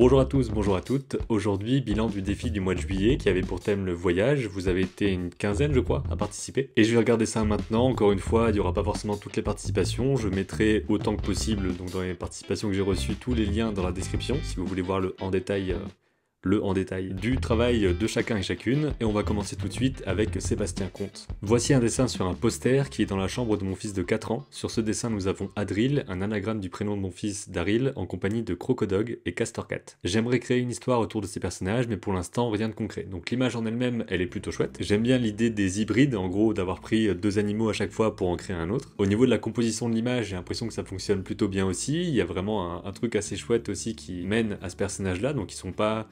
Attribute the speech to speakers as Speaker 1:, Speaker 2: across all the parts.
Speaker 1: Bonjour à tous, bonjour à toutes. Aujourd'hui, bilan du défi du mois de juillet qui avait pour thème le voyage. Vous avez été une quinzaine, je crois, à participer. Et je vais regarder ça maintenant. Encore une fois, il n'y aura pas forcément toutes les participations. Je mettrai autant que possible, donc dans les participations que j'ai reçues, tous les liens dans la description si vous voulez voir le en détail du travail de chacun et chacune, et on va commencer tout de suite avec Sébastien Comte. Voici un dessin sur un poster qui est dans la chambre de mon fils de 4 ans. Sur ce dessin, nous avons Adril, un anagramme du prénom de mon fils Daryl, en compagnie de Crocodog et Castorcat. J'aimerais créer une histoire autour de ces personnages, mais pour l'instant, rien de concret. Donc l'image en elle-même, elle est plutôt chouette. J'aime bien l'idée des hybrides, en gros, d'avoir pris deux animaux à chaque fois pour en créer un autre. Au niveau de la composition de l'image, j'ai l'impression que ça fonctionne plutôt bien aussi. Il y a vraiment un truc assez chouette aussi qui mène à ce personnage-là, donc ils sont pas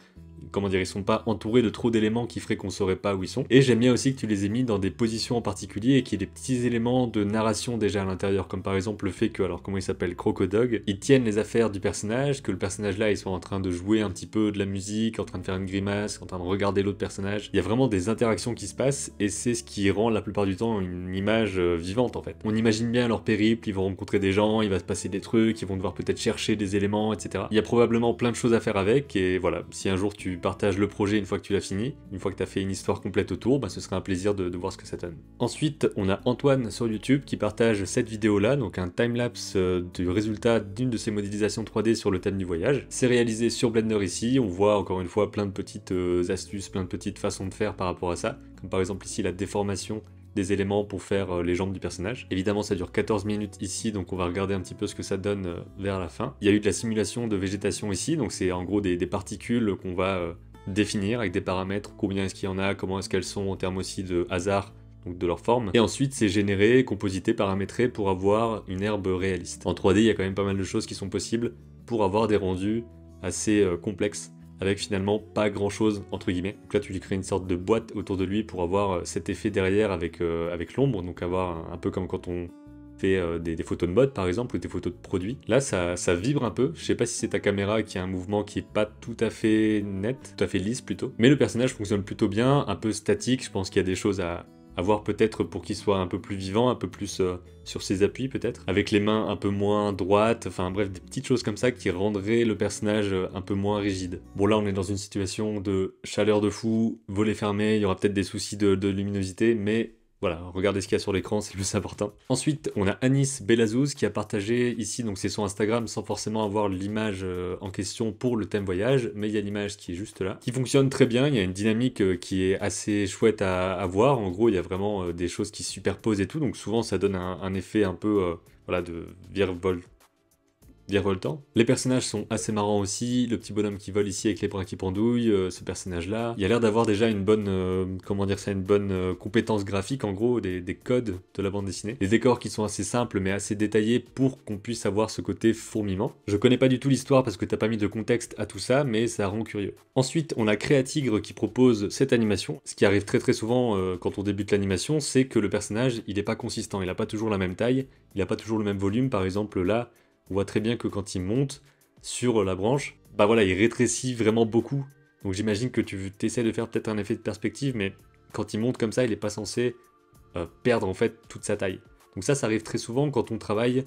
Speaker 1: entourés de trop d'éléments qui feraient qu'on saurait pas où ils sont. Et j'aime bien aussi que tu les aies mis dans des positions en particulier et qu'il y ait des petits éléments de narration déjà à l'intérieur, comme par exemple le fait que, alors comment il s'appelle, Crocodog, ils tiennent les affaires du personnage, que le personnage là, ils sont en train de jouer un petit peu de la musique, en train de faire une grimace, en train de regarder l'autre personnage. Il y a vraiment des interactions qui se passent et c'est ce qui rend la plupart du temps une image vivante en fait. On imagine bien leur périple, ils vont rencontrer des gens, il va se passer des trucs, ils vont devoir peut-être chercher des éléments, etc. Il y a probablement plein de choses à faire avec et voilà, si un jour tu partages le projet une fois que tu l'as fini, une fois que tu as fait une histoire complète autour, ce serait un plaisir de voir ce que ça donne. Ensuite, on a Antoine sur YouTube qui partage cette vidéo-là, donc un timelapse du résultat d'une de ses modélisations 3D sur le thème du voyage. C'est réalisé sur Blender ici, on voit encore une fois plein de petites astuces, plein de petites façons de faire par rapport à ça, comme par exemple ici la déformation des éléments pour faire les jambes du personnage. Évidemment ça dure 14 minutes ici, donc on va regarder un petit peu ce que ça donne vers la fin. Il y a eu de la simulation de végétation ici, donc c'est en gros des particules qu'on va définir avec des paramètres, combien est-ce qu'il y en a, comment est-ce qu'elles sont en termes aussi de hasard, donc de leur forme. Et ensuite c'est généré, composité, paramétré pour avoir une herbe réaliste. En 3D il y a quand même pas mal de choses qui sont possibles pour avoir des rendus assez complexes, avec finalement pas grand chose entre guillemets. Donc là tu lui crées une sorte de boîte autour de lui pour avoir cet effet derrière avec l'ombre, donc avoir un peu comme quand on fait des photos de mode par exemple ou des photos de produits. Là ça vibre un peu, je sais pas si c'est ta caméra qui a un mouvement qui est pas tout à fait net, tout à fait lisse plutôt, mais le personnage fonctionne plutôt bien, un peu statique, je pense qu'il y a des choses à voir peut-être pour qu'il soit un peu plus vivant, un peu plus sur ses appuis peut-être, avec les mains un peu moins droites, enfin bref, des petites choses comme ça qui rendraient le personnage un peu moins rigide. Bon là on est dans une situation de chaleur de fou, volet fermé, il y aura peut-être des soucis de luminosité, mais voilà, regardez ce qu'il y a sur l'écran, c'est le plus important. Ensuite, on a Anis Belazouz qui a partagé ici, donc c'est son Instagram sans forcément avoir l'image en question pour le thème voyage, mais il y a l'image qui est juste là, qui fonctionne très bien, il y a une dynamique qui est assez chouette à voir. En gros, il y a vraiment des choses qui se superposent et tout, donc souvent ça donne un effet un peu voilà, de virevoltant. Les personnages sont assez marrants aussi, le petit bonhomme qui vole ici avec les bras qui pendouillent, ce personnage-là. Il a l'air d'avoir déjà une bonne, compétence graphique en gros, des codes de la bande dessinée. Les décors qui sont assez simples mais assez détaillés pour qu'on puisse avoir ce côté fourmillement. Je connais pas du tout l'histoire parce que t'as pas mis de contexte à tout ça, mais ça rend curieux. Ensuite, on a Créatigre qui propose cette animation. Ce qui arrive très très souvent quand on débute l'animation, c'est que le personnage, il est pas consistant, il a pas toujours la même taille, il a pas toujours le même volume. Par exemple là, on voit très bien que quand il monte sur la branche, voilà, il rétrécit vraiment beaucoup. Donc j'imagine que tu essaies de faire peut-être un effet de perspective, mais quand il monte comme ça, il n'est pas censé perdre en fait toute sa taille. Donc ça arrive très souvent quand on travaille,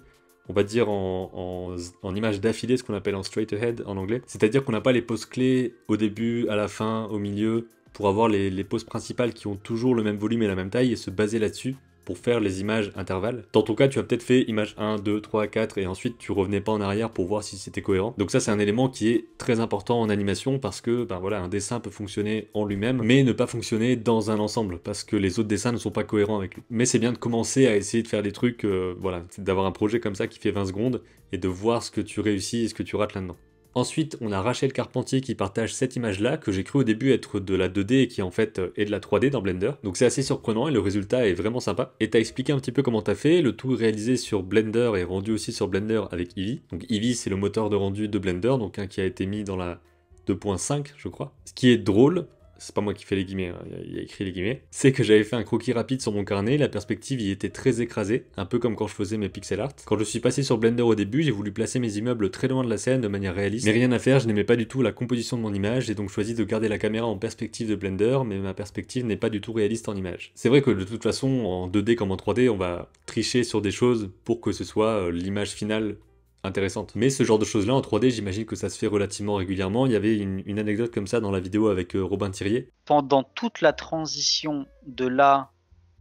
Speaker 1: on va dire en image d'affilée, ce qu'on appelle en straight ahead en anglais. C'est-à-dire qu'on n'a pas les poses clés au début, à la fin, au milieu, pour avoir les poses principales qui ont toujours le même volume et la même taille et se baser là-dessus pour faire les images intervalles. Dans ton cas, tu as peut-être fait image 1, 2, 3, 4 et ensuite tu revenais pas en arrière pour voir si c'était cohérent. Donc ça c'est un élément qui est très important en animation parce que voilà, un dessin peut fonctionner en lui-même mais ne pas fonctionner dans un ensemble parce que les autres dessins ne sont pas cohérents avec lui. Mais c'est bien de commencer à essayer de faire des trucs, voilà, d'avoir un projet comme ça qui fait 20 secondes et de voir ce que tu réussis et ce que tu rates là-dedans. Ensuite, on a Rachel Carpentier qui partage cette image-là, que j'ai cru au début être de la 2D et qui en fait est de la 3D dans Blender. Donc c'est assez surprenant et le résultat est vraiment sympa. Et t'as expliqué un petit peu comment t'as fait, le tout réalisé sur Blender et rendu aussi sur Blender avec Eevee. Donc Eevee c'est le moteur de rendu de Blender, donc qui a été mis dans la 2.5 je crois. Ce qui est drôle, c'est pas moi qui fais les guillemets, hein, il y a écrit les guillemets, c'est que j'avais fait un croquis rapide sur mon carnet, la perspective y était très écrasée, un peu comme quand je faisais mes pixel art. Quand je suis passé sur Blender au début, j'ai voulu placer mes immeubles très loin de la scène de manière réaliste, mais rien à faire, je n'aimais pas du tout la composition de mon image, j'ai donc choisi de garder la caméra en perspective de Blender, mais ma perspective n'est pas du tout réaliste en image. C'est vrai que de toute façon, en 2D comme en 3D, on va tricher sur des choses pour que ce soit l'image finale intéressante. Mais ce genre de choses là en 3D, j'imagine que ça se fait relativement régulièrement. Il y avait une anecdote comme ça dans la vidéo avec Robin Thirier.
Speaker 2: Pendant toute la transition de là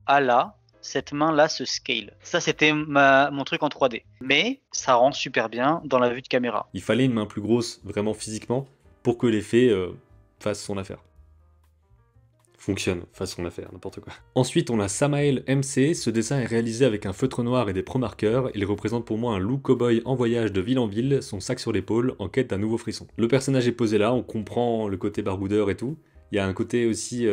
Speaker 2: à là, cette main-là se scale. Ça, c'était mon truc en 3D. Mais ça rend super bien dans la vue de caméra.
Speaker 1: Il fallait une main plus grosse, vraiment physiquement, pour que l'effet fasse son affaire. Fonctionne, fasse son affaire, n'importe quoi. Ensuite, on a Samael MC. Ce dessin est réalisé avec un feutre noir et des pro-marqueurs. Il représente pour moi un loup cow-boy en voyage de ville en ville, son sac sur l'épaule, en quête d'un nouveau frisson. Le personnage est posé là, on comprend le côté baroudeur et tout. Il y a un côté aussi,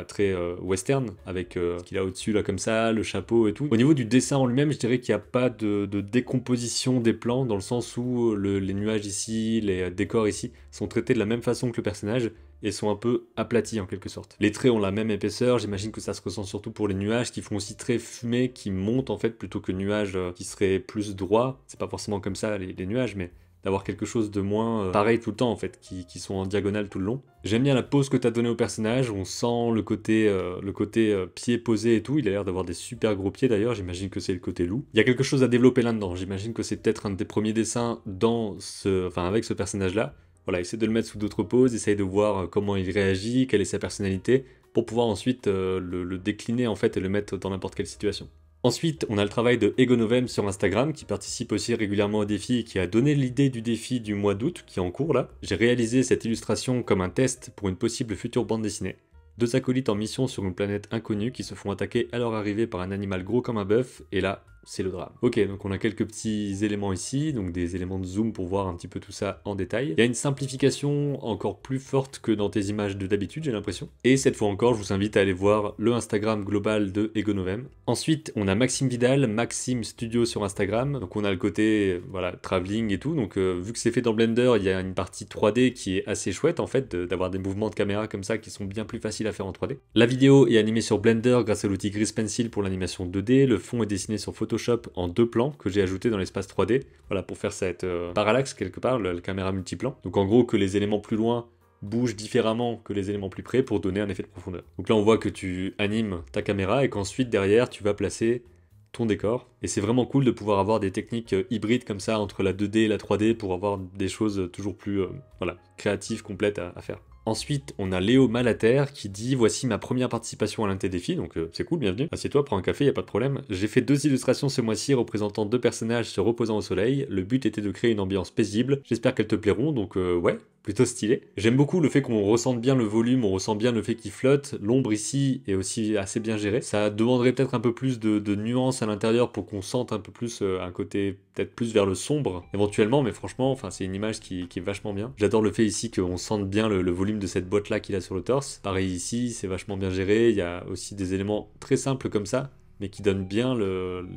Speaker 1: très western, avec ce qu'il a au-dessus là comme ça, le chapeau et tout. Au niveau du dessin en lui-même, je dirais qu'il n'y a pas de décomposition des plans, dans le sens où les nuages ici, les décors ici, sont traités de la même façon que le personnage, et sont un peu aplatis en quelque sorte. Les traits ont la même épaisseur, j'imagine que ça se ressent surtout pour les nuages, qui font aussi très fumés, qui montent en fait, plutôt que nuages qui seraient plus droits. C'est pas forcément comme ça les nuages, mais d'avoir quelque chose de moins pareil tout le temps en fait, qui sont en diagonale tout le long. J'aime bien la pose que t'as donnée au personnage, on sent le côté pied posé et tout, il a l'air d'avoir des super gros pieds d'ailleurs, j'imagine que c'est le côté loup. Il y a quelque chose à développer là-dedans, j'imagine que c'est peut-être un des premiers dessins avec ce personnage-là. Voilà, essaye de le mettre sous d'autres poses, essaye de voir comment il réagit, quelle est sa personnalité, pour pouvoir ensuite le décliner en fait et le mettre dans n'importe quelle situation. Ensuite, on a le travail de Egonovem sur Instagram, qui participe aussi régulièrement au défi et qui a donné l'idée du défi du mois d'août, qui est en cours là. J'ai réalisé cette illustration comme un test pour une possible future bande dessinée. 2 acolytes en mission sur une planète inconnue qui se font attaquer à leur arrivée par un animal gros comme un bœuf, et là, c'est le drame. Ok, donc on a quelques petits éléments ici, donc des éléments de zoom pour voir un petit peu tout ça en détail. Il y a une simplification encore plus forte que dans tes images de d'habitude, j'ai l'impression. Et cette fois encore, je vous invite à aller voir le Instagram global de Egonovem. Ensuite, on a Maxime Vidal, Maxime Studio sur Instagram. Donc on a le côté, travelling et tout. Donc vu que c'est fait dans Blender, il y a une partie 3D qui est assez chouette en fait, d'avoir des mouvements de caméra comme ça qui sont bien plus faciles à faire en 3D. La vidéo est animée sur Blender grâce à l'outil Grease Pencil pour l'animation 2D. Le fond est dessiné sur Photoshop en 2 plans que j'ai ajouté dans l'espace 3D, voilà, pour faire cette parallaxe quelque part, la caméra multiplan. Donc en gros que les éléments plus loin bougent différemment que les éléments plus près pour donner un effet de profondeur. Donc là on voit que tu animes ta caméra et qu'ensuite derrière tu vas placer ton décor. Et c'est vraiment cool de pouvoir avoir des techniques hybrides comme ça entre la 2D et la 3D pour avoir des choses toujours plus créatives, complètes à faire. Ensuite, on a Léo Malater qui dit « Voici ma première participation à l'un de tes défis », donc c'est cool, bienvenue. Assieds-toi, prends un café, y a pas de problème. J'ai fait 2 illustrations ce mois-ci représentant 2 personnages se reposant au soleil. Le but était de créer une ambiance paisible. J'espère qu'elles te plairont, donc ouais, plutôt stylé. J'aime beaucoup le fait qu'on ressente bien le volume, on ressent bien le fait qu'il flotte. L'ombre ici est aussi assez bien gérée. Ça demanderait peut-être un peu plus de nuances à l'intérieur pour qu'on sente un peu plus un côté peut-être plus vers le sombre éventuellement, mais franchement, c'est une image qui est vachement bien. J'adore le fait ici qu'on sente bien le volume de cette boîte là qu'il a sur le torse. Pareil ici, c'est vachement bien géré. Il y a aussi des éléments très simples comme ça, mais qui donne bien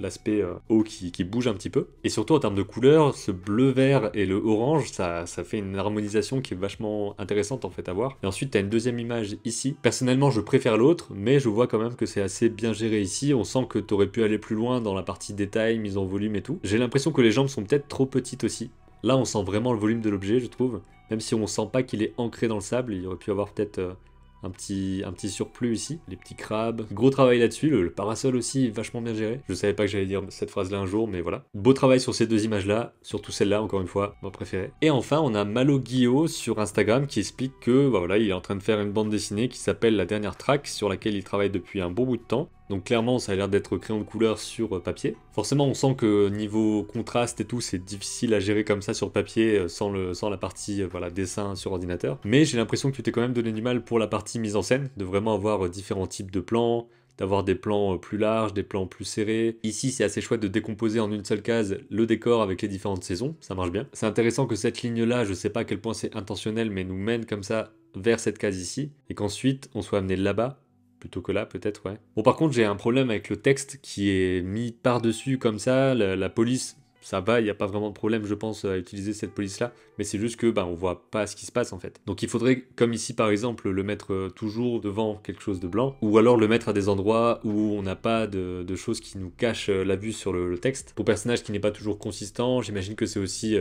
Speaker 1: l'aspect haut qui bouge un petit peu. Et surtout en termes de couleurs, ce bleu-vert et le orange, ça fait une harmonisation qui est vachement intéressante en fait à voir. Et ensuite, tu as une deuxième image ici. Personnellement, je préfère l'autre, mais je vois quand même que c'est assez bien géré ici. On sent que tu aurais pu aller plus loin dans la partie détail, mise en volume et tout. J'ai l'impression que les jambes sont peut-être trop petites aussi. Là, on sent vraiment le volume de l'objet, je trouve. Même si on sent pas qu'il est ancré dans le sable, il aurait pu avoir peut-être un petit surplus ici, les petits crabes. Gros travail là-dessus, le parasol aussi vachement bien géré. Je savais pas que j'allais dire cette phrase-là un jour, mais voilà. Beau travail sur ces 2 images-là, surtout celle-là, encore une fois, ma préférée. Et enfin, on a Malo Guillot sur Instagram qui explique que, il est en train de faire une bande dessinée qui s'appelle La Dernière Track, sur laquelle il travaille depuis un bon bout de temps. Donc clairement, ça a l'air d'être crayon de couleur sur papier. Forcément, on sent que niveau contraste et tout, c'est difficile à gérer comme ça sur papier sans la partie dessin sur ordinateur. Mais j'ai l'impression que tu t'es quand même donné du mal pour la partie mise en scène, de vraiment avoir différents types de plans, d'avoir des plans plus larges, des plans plus serrés. Ici, c'est assez chouette de décomposer en une seule case le décor avec les différentes saisons, ça marche bien. C'est intéressant que cette ligne-là, je sais pas à quel point c'est intentionnel, mais nous mène comme ça vers cette case ici, et qu'ensuite, on soit amené là-bas, plutôt que là, peut-être, ouais. Bon, par contre, j'ai un problème avec le texte qui est mis par-dessus comme ça, la police, ça va, il n'y a pas vraiment de problème, je pense, à utiliser cette police-là, mais c'est juste que, on voit pas ce qui se passe, en fait. Donc il faudrait, comme ici, par exemple, le mettre toujours devant quelque chose de blanc, ou alors le mettre à des endroits où on n'a pas de choses qui nous cachent la vue sur le texte. Pour personnage qui n'est pas toujours consistant, j'imagine que c'est aussi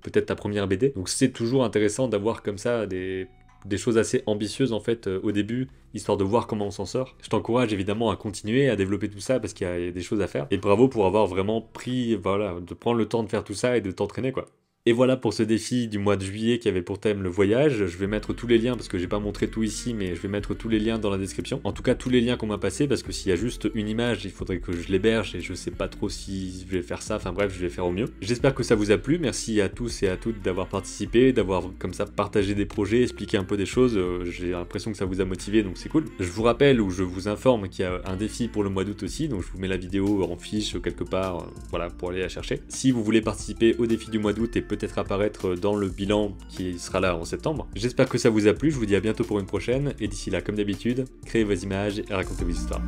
Speaker 1: peut-être ta première BD, donc c'est toujours intéressant d'avoir comme ça des des choses assez ambitieuses en fait au début, histoire de voir comment on s'en sort. Je t'encourage évidemment à continuer à développer tout ça parce qu'il y a des choses à faire. Et bravo pour avoir vraiment pris, voilà, de prendre le temps de faire tout ça et de t'entraîner quoi. Et voilà pour ce défi du mois de juillet qui avait pour thème le voyage. Je vais mettre tous les liens parce que j'ai pas montré tout ici, mais je vais mettre tous les liens dans la description. En tout cas, tous les liens qu'on m'a passés parce que s'il y a juste une image, il faudrait que je l'héberge et je sais pas trop si je vais faire ça. Enfin bref, je vais faire au mieux. J'espère que ça vous a plu. Merci à tous et à toutes d'avoir participé, d'avoir comme ça partagé des projets, expliqué un peu des choses. J'ai l'impression que ça vous a motivé, donc c'est cool. Je vous rappelle ou je vous informe qu'il y a un défi pour le mois d'août aussi, donc je vous mets la vidéo en fiche quelque part, voilà, pour aller la chercher. Si vous voulez participer au défi du mois d'août et peut-être apparaître dans le bilan qui sera là en septembre. J'espère que ça vous a plu, je vous dis à bientôt pour une prochaine, et d'ici là, comme d'habitude, créez vos images et racontez vos histoires.